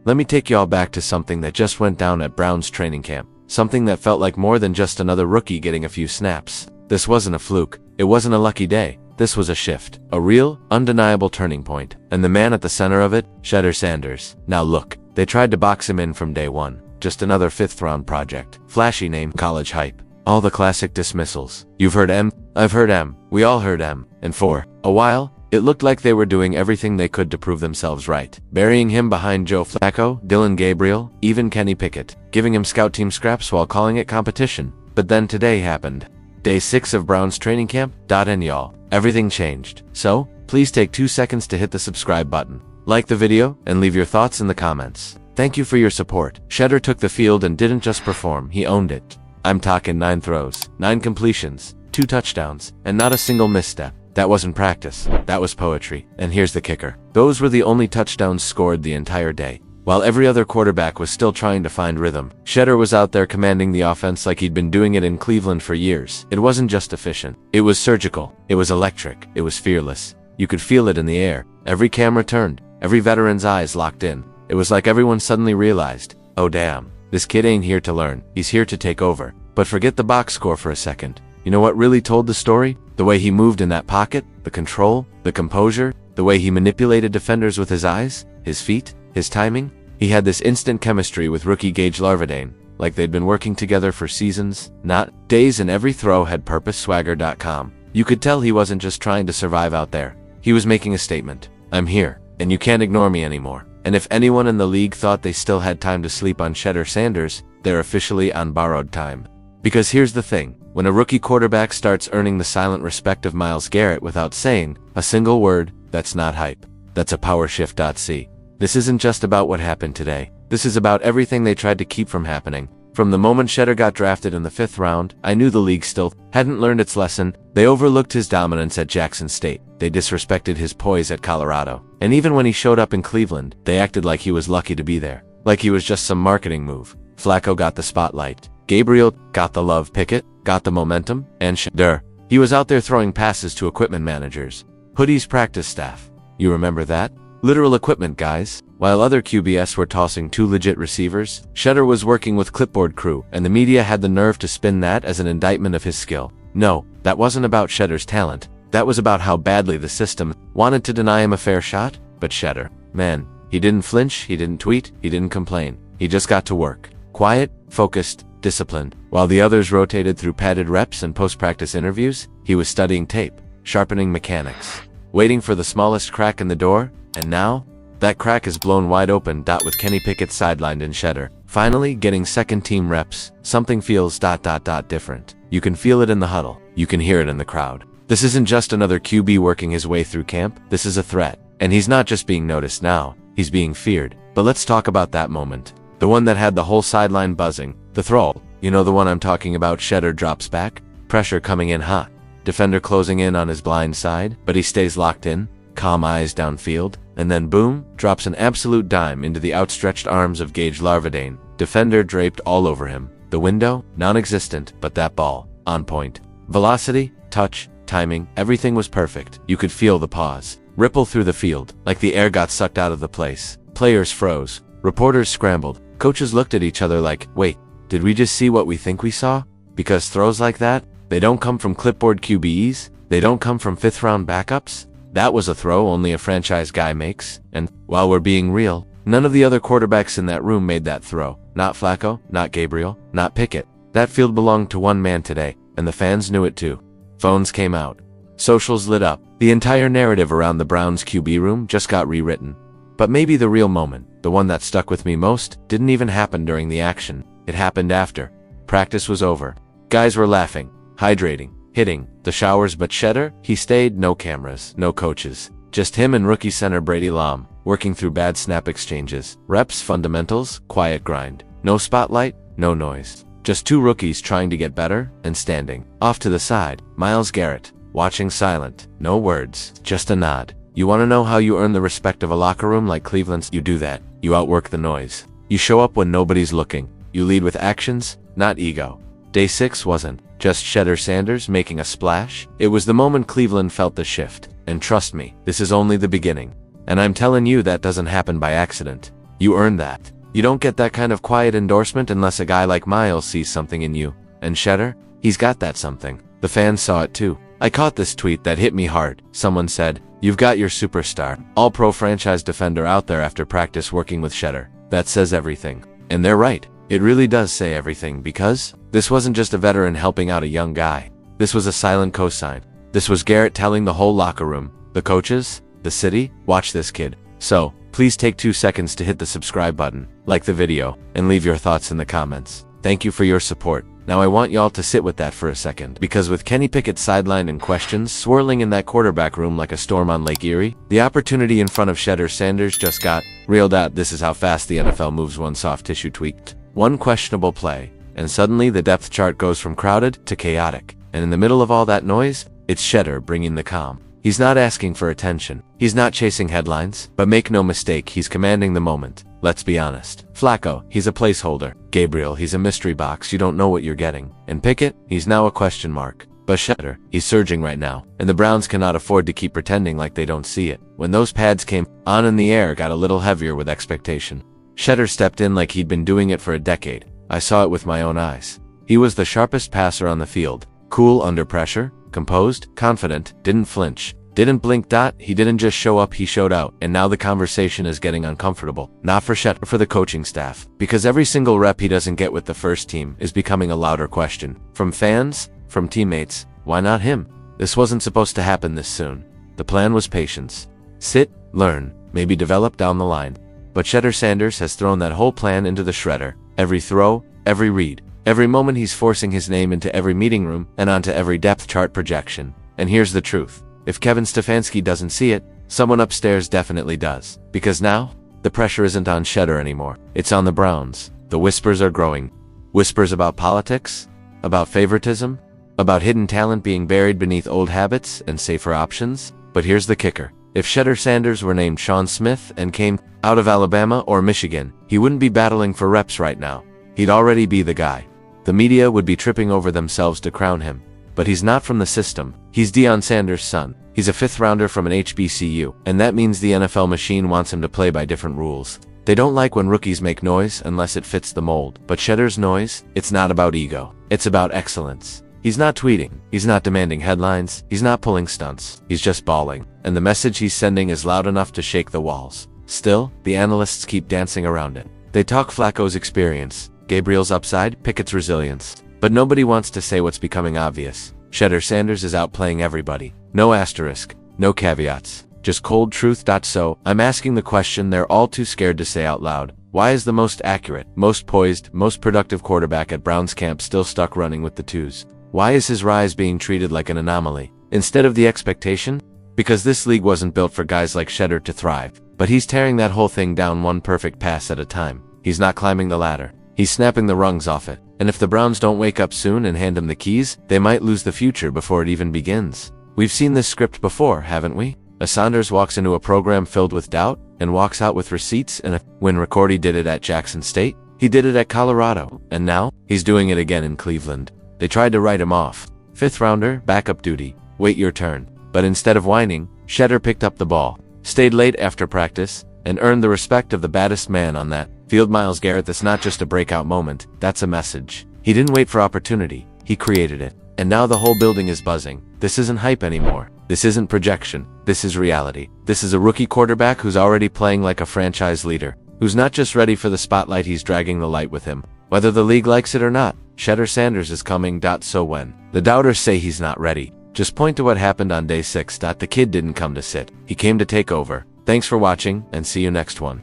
let me take y'all back to something that just went down at Brown's training camp. Something that felt like more than just another rookie getting a few snaps. This wasn't a fluke. It wasn't a lucky day. This was a shift. A real, undeniable turning point. And the man at the center of it, Shedeur Sanders. Now look, they tried to box him in from day one. Just another 5th round project. Flashy name, college hype. All the classic dismissals. You've heard M, I've heard M, we all heard M. And for a while, it looked like they were doing everything they could to prove themselves right. Burying him behind Joe Flacco, Dylan Gabriel, even Kenny Pickett. Giving him scout team scraps while calling it competition. But then today happened. Day 6 of Brown's training camp, and y'all. Everything changed. So, please take 2 seconds to hit the subscribe button. Like the video, and leave your thoughts in the comments. Thank you for your support. Shedeur took the field and didn't just perform, he owned it. I'm talking 9 throws, 9 completions, 2 touchdowns, and not a single misstep. That wasn't practice. That was poetry. And here's the kicker. Those were the only touchdowns scored the entire day. While every other quarterback was still trying to find rhythm, Shedeur was out there commanding the offense like he'd been doing it in Cleveland for years. It wasn't just efficient. It was surgical. It was electric. It was fearless. You could feel it in the air. Every camera turned. Every veteran's eyes locked in. It was like everyone suddenly realized, oh damn, this kid ain't here to learn. He's here to take over. But forget the box score for a second. You know what really told the story? The way he moved in that pocket, the control, the composure, the way he manipulated defenders with his eyes, his feet, his timing. He had this instant chemistry with rookie Gage Larvadain, like they'd been working together for seasons, not days, and every throw had purpose. Swagger.com. You could tell he wasn't just trying to survive out there. He was making a statement. I'm here, and you can't ignore me anymore. And if anyone in the league thought they still had time to sleep on Shedeur Sanders, they're officially on borrowed time. Because here's the thing, when a rookie quarterback starts earning the silent respect of Myles Garrett without saying a single word, that's not hype. That's a power shift. See, this isn't just about what happened today. This is about everything they tried to keep from happening. From the moment Shedeur got drafted in the 5th round, I knew the league still hadn't learned its lesson. They overlooked his dominance at Jackson State. They disrespected his poise at Colorado. And even when he showed up in Cleveland, they acted like he was lucky to be there. Like he was just some marketing move. Flacco got the spotlight. Gabriel got the love. Pickett got the momentum. And Shedeur, he was out there throwing passes to equipment managers. Hoodie's practice staff. You remember that? Literal equipment guys. While other QBS were tossing 2 legit receivers, Shedeur was working with clipboard crew, and the media had the nerve to spin that as an indictment of his skill. No, that wasn't about Shedeur's talent. That was about how badly the system wanted to deny him a fair shot. But Shedeur, man, he didn't flinch, he didn't tweet, he didn't complain. He just got to work. Quiet, focused, disciplined. While the others rotated through padded reps and post-practice interviews, he was studying tape, sharpening mechanics, waiting for the smallest crack in the door. And now, that crack is blown wide open. With Kenny Pickett sidelined and Shedeur finally getting second-team reps, something feels different. You can feel it in the huddle. You can hear it in the crowd. This isn't just another QB working his way through camp. This is a threat. And he's not just being noticed now, he's being feared. But let's talk about that moment. The one that had the whole sideline buzzing. The throw. You know the one I'm talking about. Shedeur drops back. Pressure coming in hot. Defender closing in on his blind side, but he stays locked in. Calm eyes downfield. And then boom, drops an absolute dime into the outstretched arms of Gage Larvadain. Defender draped all over him. The window, non-existent, but that ball, on point. Velocity, touch, timing, everything was perfect. You could feel the pause ripple through the field, like the air got sucked out of the place. Players froze. Reporters scrambled. Coaches looked at each other like, wait, did we just see what we think we saw? Because throws like that, they don't come from clipboard QBs. They don't come from 5th round backups. That was a throw only a franchise guy makes. And, while we're being real, none of the other quarterbacks in that room made that throw. Not Flacco, not Gabriel, not Pickett. That field belonged to one man today, and the fans knew it too. Phones came out. Socials lit up. The entire narrative around the Browns QB room just got rewritten. But maybe the real moment, the one that stuck with me most, didn't even happen during the action. It happened after. Practice was over. Guys were laughing, hydrating, hitting the showers, but Shedeur, he stayed. No cameras, no coaches. Just him and rookie center Brady Lam, working through bad snap exchanges. Reps, fundamentals, quiet grind. No spotlight, no noise. Just 2 rookies trying to get better, and standing off to the side, Myles Garrett, watching silent. No words, just a nod. You want to know how you earn the respect of a locker room like Cleveland's? You do that. You outwork the noise. You show up when nobody's looking. You lead with actions, not ego. Day 6 wasn't just Shedeur Sanders making a splash. It was the moment Cleveland felt the shift. And trust me, this is only the beginning. And I'm telling you that doesn't happen by accident. You earned that. You don't get that kind of quiet endorsement unless a guy like Miles sees something in you. And Shedeur? He's got that something. The fans saw it too. I caught this tweet that hit me hard. Someone said, "You've got your superstar, all-pro franchise defender out there after practice working with Shedeur." That says everything. And they're right. It really does say everything because this wasn't just a veteran helping out a young guy. This was a silent cosign. This was Garrett telling the whole locker room, the coaches, the city, watch this kid. So, please take 2 seconds to hit the subscribe button, like the video, and leave your thoughts in the comments. Thank you for your support. Now I want y'all to sit with that for a second, because with Kenny Pickett sidelined and questions swirling in that quarterback room like a storm on Lake Erie, the opportunity in front of Shedeur Sanders just got reeled out. This is how fast the NFL moves. One soft tissue tweaked, one questionable play, and suddenly the depth chart goes from crowded to chaotic. And in the middle of all that noise, it's Shedeur bringing the calm. He's not asking for attention. He's not chasing headlines, but make no mistake, he's commanding the moment. Let's be honest. Flacco, he's a placeholder. Gabriel, he's a mystery box, you don't know what you're getting. And Pickett, he's now a question mark. But Shedeur, he's surging right now, and the Browns cannot afford to keep pretending like they don't see it. When those pads came on and the air got a little heavier with expectation, Shedeur stepped in like he'd been doing it for a decade. I saw it with my own eyes. He was the sharpest passer on the field. Cool under pressure, composed, confident, didn't flinch, didn't blink. He didn't just show up, he showed out. And now the conversation is getting uncomfortable. Not for Shedeur, for the coaching staff. Because every single rep he doesn't get with the first team is becoming a louder question. From fans, from teammates, why not him? This wasn't supposed to happen this soon. The plan was patience. Sit, learn, maybe develop down the line. But Shedeur Sanders has thrown that whole plan into the shredder. Every throw, every read, every moment he's forcing his name into every meeting room and onto every depth chart projection. And here's the truth. If Kevin Stefanski doesn't see it, someone upstairs definitely does. Because now, the pressure isn't on Shedeur anymore. It's on the Browns. The whispers are growing. Whispers about politics, about favoritism, about hidden talent being buried beneath old habits and safer options. But here's the kicker. If Shedeur Sanders were named Sean Smith and came out of Alabama or Michigan, he wouldn't be battling for reps right now. He'd already be the guy. The media would be tripping over themselves to crown him. But he's not from the system. He's Deion Sanders' son. He's a 5th rounder from an HBCU, and that means the NFL machine wants him to play by different rules. They don't like when rookies make noise unless it fits the mold. But Shedeur's noise, it's not about ego. It's about excellence. He's not tweeting. He's not demanding headlines. He's not pulling stunts. He's just bawling. And the message he's sending is loud enough to shake the walls. Still, the analysts keep dancing around it. They talk Flacco's experience, Gabriel's upside, Pickett's resilience. But nobody wants to say what's becoming obvious. Shedeur Sanders is outplaying everybody. No asterisk, no caveats, just cold truth. So, I'm asking the question they're all too scared to say out loud. Why is the most accurate, most poised, most productive quarterback at Browns camp still stuck running with the twos? Why is his rise being treated like an anomaly instead of the expectation? Because this league wasn't built for guys like Shedeur to thrive. But he's tearing that whole thing down one perfect pass at a time. He's not climbing the ladder. He's snapping the rungs off it. And if the Browns don't wake up soon and hand him the keys, they might lose the future before it even begins. We've seen this script before, haven't we? A Sanders walks into a program filled with doubt and walks out with receipts, and when Ricordi did it at Jackson State, he did it at Colorado, and now he's doing it again in Cleveland. They tried to write him off. 5th rounder, backup duty, wait your turn. But instead of whining, Shedeur picked up the ball, stayed late after practice, and earned the respect of the baddest man on that field. Myles Garrett, that's not just a breakout moment, that's a message. He didn't wait for opportunity, he created it. And now the whole building is buzzing. This isn't hype anymore. This isn't projection. This is reality. This is a rookie quarterback who's already playing like a franchise leader, who's not just ready for the spotlight, he's dragging the light with him. Whether the league likes it or not, Shedeur Sanders is coming. So when the doubters say he's not ready, just point to what happened on day 6. The kid didn't come to sit. He came to take over. Thanks for watching, and see you next one.